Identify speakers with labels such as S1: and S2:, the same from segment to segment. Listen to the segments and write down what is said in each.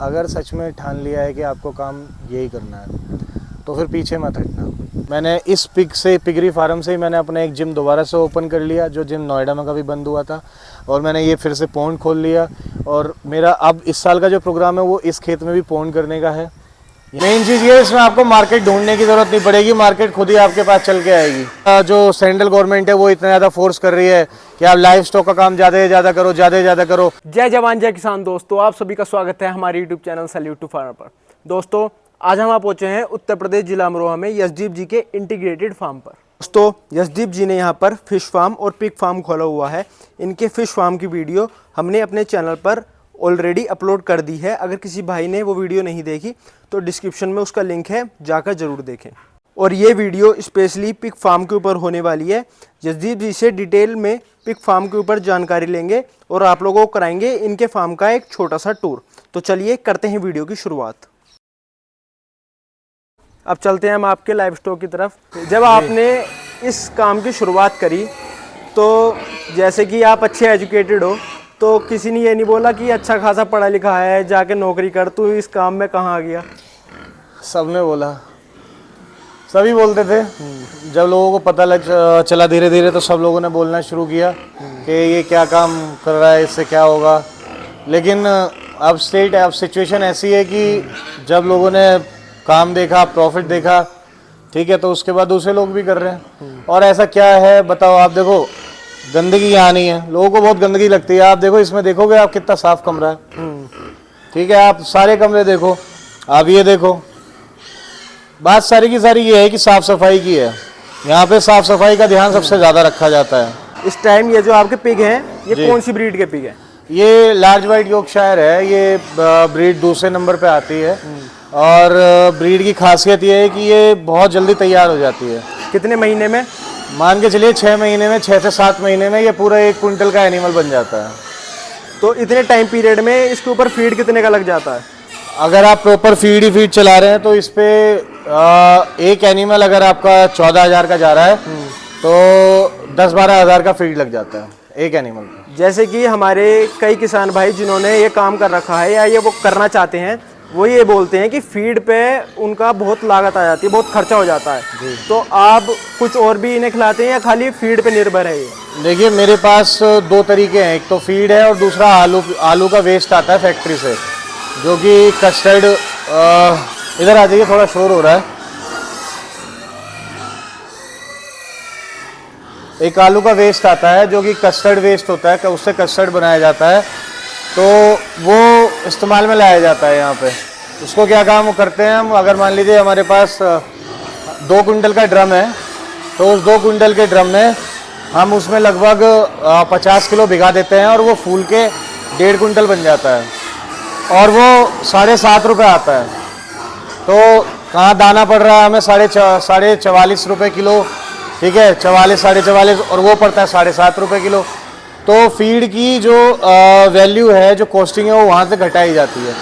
S1: अगर सच में ठान लिया है कि आपको काम यही करना है तो फिर पीछे मत हटना। मैंने इस पिगरी फार्म से ही मैंने अपना एक जिम दोबारा से ओपन कर लिया, जो जिम नोएडा में कभी बंद हुआ था, और मैंने ये फिर से पॉन्ड खोल लिया। और मेरा अब इस साल का जो प्रोग्राम है वो इस खेत में भी पॉन्ड करने का है। मेन चीज़ ये है, इसमें आपको मार्केट ढूंढने की ज़रूरत नहीं पड़ेगी, मार्केट खुद ही आपके पास चल के आएगी। जो सेंट्रल गवर्नमेंट है वो इतना ज़्यादा फोर्स कर रही है कि आप लाइव स्टॉक का काम ज़्यादा से ज़्यादा करो, ज़्यादा से ज़्यादा करो।
S2: जय जवान जय किसान दोस्तों, आप सभी का स्वागत है हमारे YouTube channel salute to farmer पर। दोस्तों आज हम पहुंचे हैं उत्तर प्रदेश जिला अमरोहा में यशदीप जी के इंटीग्रेटेड फार्म पर। दोस्तों यशदीप जी ने यहां पर फिश फार्म और पिग फार्म खोला हुआ है। इनके फिश फार्म की वीडियो हमने अपने चैनल पर ऑलरेडी अपलोड कर दी है। अगर किसी भाई ने वो वीडियो नहीं देखी तो डिस्क्रिप्शन में उसका लिंक है, जाकर ज़रूर देखें। और ये वीडियो स्पेशली पिग फार्म के ऊपर होने वाली है। यशदीप जी से डिटेल में पिग फार्म के ऊपर जानकारी लेंगे और आप लोगों को कराएंगे इनके फार्म का एक छोटा सा टूर। तो चलिए करते हैं वीडियो की शुरुआत। अब चलते हैं हम आपके लाइव स्टॉक की तरफ। जब आपने इस काम की शुरुआत करी तो जैसे कि आप अच्छे एजुकेटेड हो, तो किसी ने ये नहीं बोला कि अच्छा खासा पढ़ा लिखा है, जाके नौकरी कर, तू इस काम में कहाँ आ गया?
S1: सबने बोला, सभी बोलते थे। जब लोगों को पता लग चला धीरे धीरे तो सब लोगों ने बोलना शुरू किया कि ये क्या काम कर रहा है, इससे क्या होगा। लेकिन अब सिचुएशन ऐसी है कि जब लोगों ने काम देखा, प्रॉफिट देखा, ठीक है, तो उसके बाद दूसरे लोग भी कर रहे हैं। और ऐसा क्या है बताओ। आप देखो, गंदगी यहाँ नहीं है, लोगों को बहुत गंदगी लगती है। आप देखो, इसमें देखोगे आप कितना साफ कमरा है, ठीक है। आप सारे कमरे देखो, आप ये देखो, बात सारी की सारी ये है कि साफ सफाई की है। यहाँ पे साफ सफाई का ध्यान सबसे ज़्यादा रखा जाता है।
S2: इस टाइम ये जो आपके पिग हैं, ये कौन सी ब्रीड के पिग हैं?
S1: ये लार्ज वाइट यॉर्कशायर है। ये ब्रीड दूसरे नंबर पे आती है। और ब्रीड की खासियत ये है कि ये बहुत जल्दी तैयार हो जाती है।
S2: कितने महीने में?
S1: मान के चलिए 6 महीने में, 6 से 7 महीने में ये पूरा 1 क्विंटल का एनिमल बन जाता है।
S2: तो इतने टाइम पीरियड में इसके ऊपर फीड कितने का लग जाता है?
S1: अगर आप प्रॉपर फीड चला रहे हैं तो इस पे एक एनिमल अगर आपका 14,000 का जा रहा है तो 10-12 हज़ार का फीड लग जाता है एक एनिमल का।
S2: जैसे कि हमारे कई किसान भाई जिन्होंने ये काम कर रखा है या ये वो करना चाहते हैं, वो ये बोलते हैं कि फीड पे उनका बहुत लागत आ जाती है, बहुत खर्चा हो जाता है। तो आप कुछ और भी इन्हें खिलाते हैं या खाली फीड पे निर्भर है ये?
S1: देखिए, मेरे पास 2 तरीके हैं। एक तो फीड है और दूसरा आलू का वेस्ट आता है फैक्ट्री से, जो कि कस्टर्ड। इधर आ जाइए, थोड़ा शोर हो रहा है। एक आलू का वेस्ट आता है जो कि कस्टर्ड वेस्ट होता है, उससे कस्टर्ड बनाया जाता है, तो वो इस्तेमाल में लाया जाता है यहाँ पे। उसको क्या काम करते हैं हम, अगर मान लीजिए हमारे पास 2 क्विंटल का ड्रम है, तो उस 2 क्विंटल के ड्रम में हम उसमें लगभग 50 किलो भिगा देते हैं और वो फूल के 1.5 क्विंटल बन जाता है। और वो 7.5 रुपये आता है। तो कहाँ दाना पड़ रहा है हमें 44.5 रुपये किलो, ठीक है, 44-44, और वो पड़ता है 7.5 रुपये किलो। तो फीड की जो वैल्यू है, जो कॉस्टिंग है, वो वहाँ से घटाई जाती है।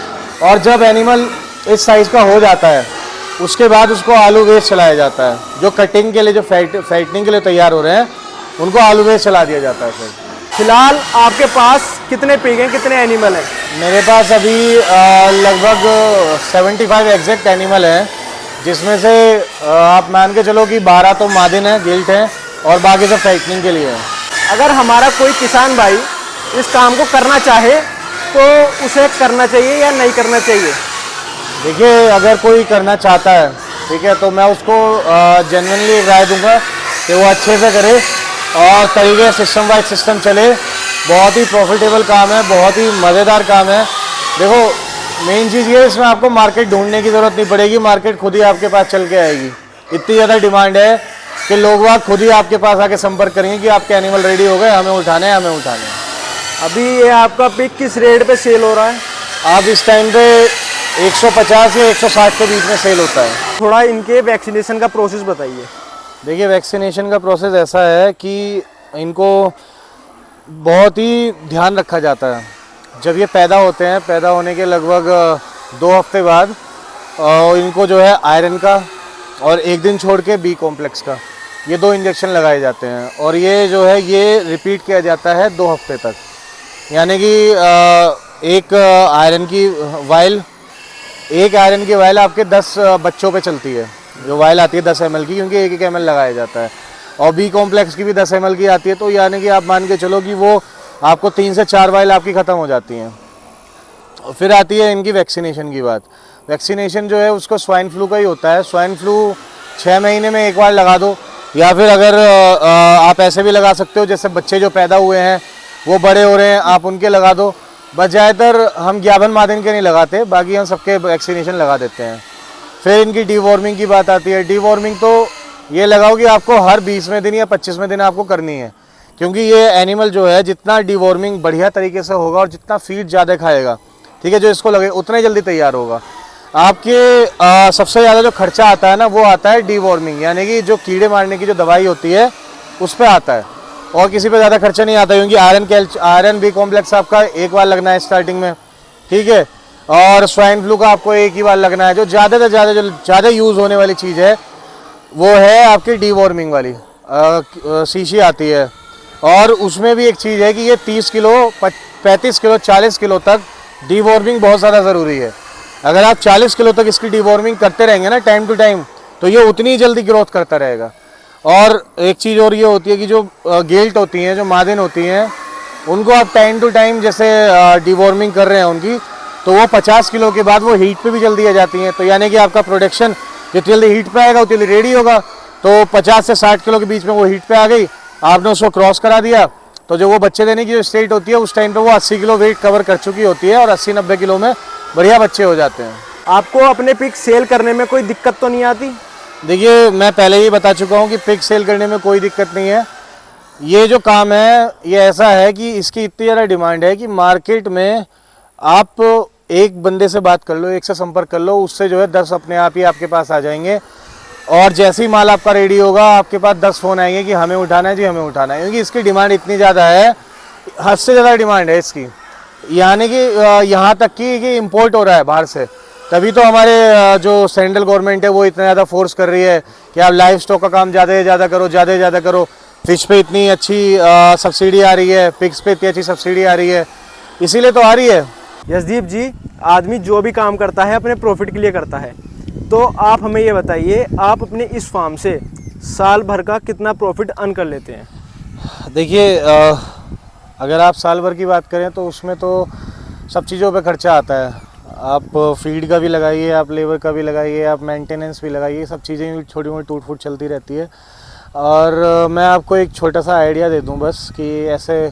S1: और जब एनिमल इस साइज़ का हो जाता है उसके बाद उसको आलू वेस्ट चलाया जाता है। जो कटिंग के लिए, जो फैटनिंग के लिए तैयार हो रहे हैं, उनको आलू वेस्ट चला दिया जाता है। फिर
S2: फिलहाल आपके पास कितने पिग हैं, कितने एनिमल हैं?
S1: मेरे पास अभी लगभग 75 एग्जैक्ट एनिमल हैं, जिसमें से आप मान के चलो कि 12 तो मादिन हैं, गिल्ट हैं, और बाकी सब फैटनिंग के लिए हैं।
S2: अगर हमारा कोई किसान भाई इस काम को करना चाहे तो उसे करना चाहिए या नहीं करना चाहिए?
S1: देखिए, अगर कोई करना चाहता है, ठीक है, तो मैं उसको जेन्युइनली राय दूंगा कि वो अच्छे से करे और तरीके सिस्टम वाइज सिस्टम चले। बहुत ही प्रॉफिटेबल काम है, बहुत ही मज़ेदार काम है। देखो, मेन चीज़ ये है, इसमें आपको मार्केट ढूंढने की ज़रूरत नहीं पड़ेगी, मार्केट खुद ही आपके पास चल के आएगी। इतनी ज़्यादा डिमांड है कि लोग बाग खुद ही आपके पास आके संपर्क करेंगे कि आपके एनिमल रेडी हो गए, हमें उठाने हैं, हमें उठाने हैं।
S2: अभी ये आपका पिग किस रेट पे सेल हो रहा है?
S1: आप इस टाइम पे 150 या 160 के बीच में सेल होता है।
S2: थोड़ा इनके वैक्सीनेशन का प्रोसेस बताइए।
S1: देखिए, वैक्सीनेशन का प्रोसेस ऐसा है कि इनको बहुत ही ध्यान रखा जाता है। जब ये पैदा होते हैं, पैदा होने के लगभग 2 हफ्ते बाद इनको जो है आयरन का और 1 दिन छोड़ के बी कॉम्प्लेक्स का, ये 2 इंजेक्शन लगाए जाते हैं। और ये जो है ये रिपीट किया जाता है 2 हफ्ते तक। यानी कि एक आयरन की वायल, एक आयरन की वायल आपके 10 बच्चों पे चलती है। जो वायल आती है 10 ml की, क्योंकि 1 ml लगाया जाता है। और बी कॉम्प्लेक्स की भी 10 ml की आती है, तो यानी कि आप मान के चलो कि वो आपको 3 से 4 वायल आपकी ख़त्म हो जाती हैं। फिर आती है इनकी वैक्सीनेशन की बात। वैक्सीनेशन जो है उसको स्वाइन फ्लू का ही होता है। स्वाइन फ्लू 6 महीने में एक बार लगा दो, या फिर अगर आप ऐसे भी लगा सकते हो, जैसे बच्चे जो पैदा हुए हैं वो बड़े हो रहे हैं, आप उनके लगा दो। बस ज़्यादातर हम ग्याबन मादिन के नहीं लगाते, बाकी हम सबके वैक्सीनेशन लगा देते हैं। फिर इनकी डीवॉर्मिंग की बात आती है। डीवॉर्मिंग तो ये लगाओ कि आपको हर 20वें दिन या 25वें दिन आपको करनी है, क्योंकि ये एनिमल जो है जितना डीवॉर्मिंग बढ़िया तरीके से होगा और जितना फीड ज़्यादा खाएगा, ठीक है, जो इसको लगे उतना ही जल्दी तैयार होगा। आपके सबसे ज़्यादा जो खर्चा आता है ना, वो आता है डीवॉर्मिंग, यानी कि जो कीड़े मारने की जो दवाई होती है उस पर आता है, और किसी पे ज़्यादा खर्चा नहीं आता, क्योंकि आयरन बी कॉम्प्लेक्स आपका एक बार लगना है स्टार्टिंग में, ठीक है। और स्वाइन फ्लू का आपको एक ही बार लगना है। जो ज़्यादा से ज़्यादा, जो ज़्यादा यूज़ होने वाली चीज़ है वो है आपकी डीवॉर्मिंग वाली शीशी आती है। और उसमें भी एक चीज़ है कि ये 30 किलो 35 किलो 40 किलो तक डीवॉर्मिंग बहुत ज़्यादा ज़रूरी है। अगर आप 40 किलो तक इसकी डीवॉर्मिंग करते रहेंगे ना टाइम टू टाइम, तो ये उतनी ही जल्दी ग्रोथ करता रहेगा। और एक चीज़ और ये होती है कि जो गेल्ट होती हैं, जो मादिन होती हैं, उनको आप टाइम टू टाइम जैसे डीवॉर्मिंग कर रहे हैं उनकी, तो वो 50 किलो के बाद वो हीट पे भी जल्दी आ जाती हैं। तो यानी कि आपका प्रोडक्शन जितनी जल्दी हीट पे आएगा उतनी जल्दी रेडी होगा। तो 50 से 60 किलो के बीच में वो हीट पे आ गई, आपने उसको क्रॉस करा दिया, तो जो वो बच्चे देने की जो स्टेट होती है उस टाइम पे वो 80 किलो वेट कवर कर चुकी होती है, और 80-90 किलो में बढ़िया बच्चे हो जाते हैं।
S2: आपको अपने पिग सेल करने में कोई दिक्कत तो नहीं आती?
S1: देखिए, मैं पहले ही बता चुका हूँ कि पिग सेल करने में कोई दिक्कत नहीं है। ये जो काम है ये ऐसा है कि इसकी इतनी ज़्यादा डिमांड है कि मार्केट में आप एक बंदे से बात कर लो, एक से संपर्क कर लो, उससे जो है 10 अपने आप ही आपके पास आ जाएंगे। और जैसे ही माल आपका रेडी होगा, आपके पास 10 फ़ोन आएंगे कि हमें उठाना है जी, हमें उठाना है, क्योंकि इसकी डिमांड इतनी ज़्यादा है, हद से ज़्यादा डिमांड है इसकी। यानी कि यहाँ तक कि इम्पोर्ट हो रहा है बाहर से। तभी तो हमारे जो सेंट्रल गवर्नमेंट है वो इतना ज़्यादा फोर्स कर रही है कि आप लाइव स्टॉक का काम ज़्यादा से ज़्यादा करो, ज़्यादा से ज़्यादा करो। फिश पे इतनी अच्छी सब्सिडी आ रही है, पिग्स पे इतनी अच्छी सब्सिडी आ रही है, इसीलिए तो आ रही है।
S2: यशदीप जी, आदमी जो भी काम करता है अपने प्रॉफिट के लिए करता है, तो आप हमें ये बताइए, आप अपने इस फार्म से साल भर का कितना प्रॉफिट अर्न कर लेते हैं?
S1: देखिए, अगर आप साल भर की बात करें तो उसमें तो सब चीज़ों पे खर्चा आता है। आप फीड का भी लगाइए, आप लेबर का भी लगाइए, आप मेंटेनेंस भी लगाइए, सब चीज़ें छोटी मोटी टूट फूट चलती रहती है। और मैं आपको एक छोटा सा आइडिया दे दूं बस, कि ऐसे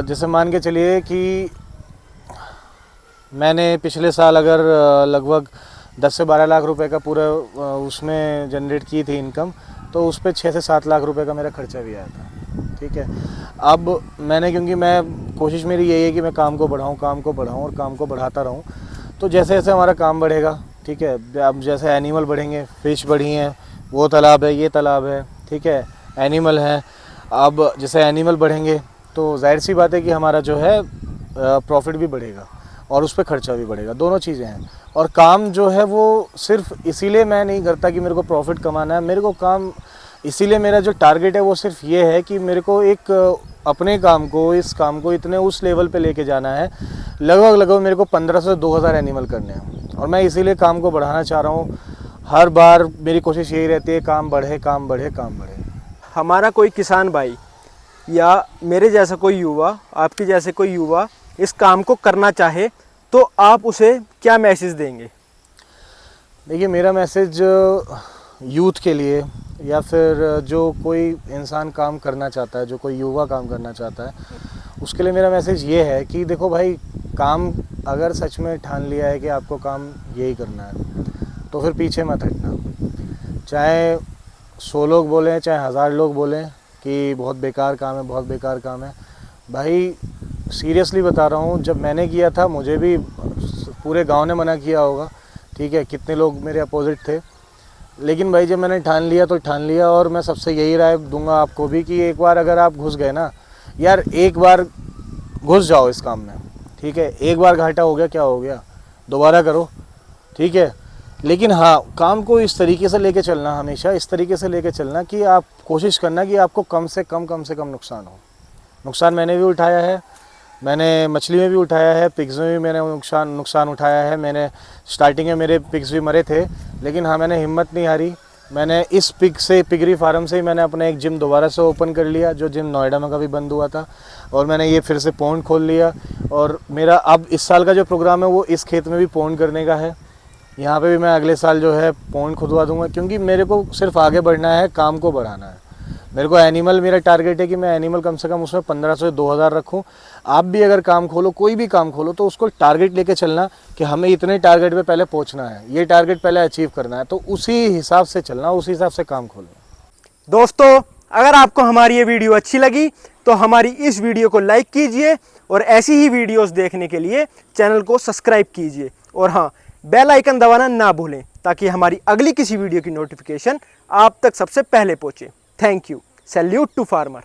S1: जैसे मान के चलिए कि मैंने पिछले साल अगर लगभग 10 से 12 लाख रुपए का पूरा उसमें जनरेट की थी इनकम, तो उस पर 6 से 7 लाख रुपए का मेरा खर्चा भी आया था, ठीक है। अब मैंने, क्योंकि मैं कोशिश मेरी यही है कि मैं काम को बढ़ाऊँ और काम को बढ़ाता रहूँ, तो जैसे जैसे हमारा काम बढ़ेगा, ठीक है, अब जैसे एनिमल बढ़ेंगे, फ़िश बढ़ी हैं, वो तालाब है, ये तालाब है, ठीक है, एनिमल है, अब जैसे एनिमल बढ़ेंगे तो जाहिर सी बात है कि हमारा जो है प्रॉफिट भी बढ़ेगा और उस पर खर्चा भी बढ़ेगा, दोनों चीज़ें हैं। और काम जो है वो सिर्फ इसीलिए मैं नहीं करता कि मेरे को प्रॉफिट कमाना है, मेरे को काम इसीलिए, मेरा जो टारगेट है वो सिर्फ ये है कि मेरे को एक अपने काम को, इस काम को इतने उस लेवल पे लेके जाना है, लगभग मेरे को 1500 से 2000 एनिमल करने हैं, और मैं इसीलिए काम को बढ़ाना चाह रहा हूँ। हर बार मेरी कोशिश यही रहती है, काम बढ़े, काम बढ़े, काम बढ़े।
S2: हमारा कोई किसान भाई या मेरे जैसा कोई युवा, आपके जैसे कोई युवा इस काम को करना चाहे, तो आप उसे क्या मैसेज देंगे?
S1: देखिए, मेरा मैसेज यूथ के लिए, या फिर जो कोई इंसान काम करना चाहता है, जो कोई युवा काम करना चाहता है, उसके लिए मेरा मैसेज ये है कि देखो भाई, काम अगर सच में ठान लिया है कि आपको काम यही करना है, तो फिर पीछे मत हटना। चाहे 100 लोग बोलें, चाहे 1000 लोग बोलें कि बहुत बेकार काम है, बहुत बेकार काम है, भाई सीरियसली बता रहा हूँ, जब मैंने किया था मुझे भी पूरे गांव ने मना किया होगा, ठीक है, कितने लोग मेरे अपोजिट थे, लेकिन भाई जब मैंने ठान लिया तो ठान लिया। और मैं सबसे यही राय दूंगा आपको भी कि एक बार अगर आप घुस गए ना यार, एक बार घुस जाओ इस काम में, ठीक है, एक बार घाटा हो गया, क्या हो गया, दोबारा करो, ठीक है। लेकिन हाँ, काम को इस तरीके से लेके चलना, हमेशा इस तरीके से लेके चलना कि आप कोशिश करना कि आपको कम से कम नुकसान हो। नुकसान मैंने भी उठाया है, मैंने मछली में भी उठाया है, पिग्स में भी मैंने नुकसान उठाया है। मैंने स्टार्टिंग में मेरे पिग्स भी मरे थे, लेकिन हाँ मैंने हिम्मत नहीं हारी। मैंने इस पिगरी फार्म से ही मैंने अपना एक जिम दोबारा से ओपन कर लिया, जो जिम नोएडा में कभी बंद हुआ था, और मैंने ये फिर से पॉन्ड खोल लिया। और मेरा अब इस साल का जो प्रोग्राम है वो इस खेत में भी पॉन्ड करने का है। यहाँ पे भी मैं अगले साल जो है पॉन्ड खुदवा दूंगा, क्योंकि मेरे को सिर्फ आगे बढ़ना है, काम को बढ़ाना है। मेरे को एनिमल, मेरा टारगेट है कि मैं एनिमल कम से कम उसमें 1500 से 2000 रखूं। आप भी अगर काम खोलो, कोई भी काम खोलो, तो उसको टारगेट लेके चलना कि हमें इतने टारगेट पे पहले पहुंचना है, ये टारगेट पहले अचीव करना है, तो उसी हिसाब से चलना, उसी हिसाब से काम खोलना।
S2: दोस्तों, अगर आपको हमारी ये वीडियो अच्छी लगी तो हमारी इस वीडियो को लाइक कीजिए और ऐसी ही वीडियोस देखने के लिए चैनल को सब्सक्राइब कीजिए। और हाँ, बेल आइकन दबाना ना भूलें, ताकि हमारी अगली किसी वीडियो की नोटिफिकेशन आप तक सबसे पहले पहुंचे। Thank you. Salute to farmer.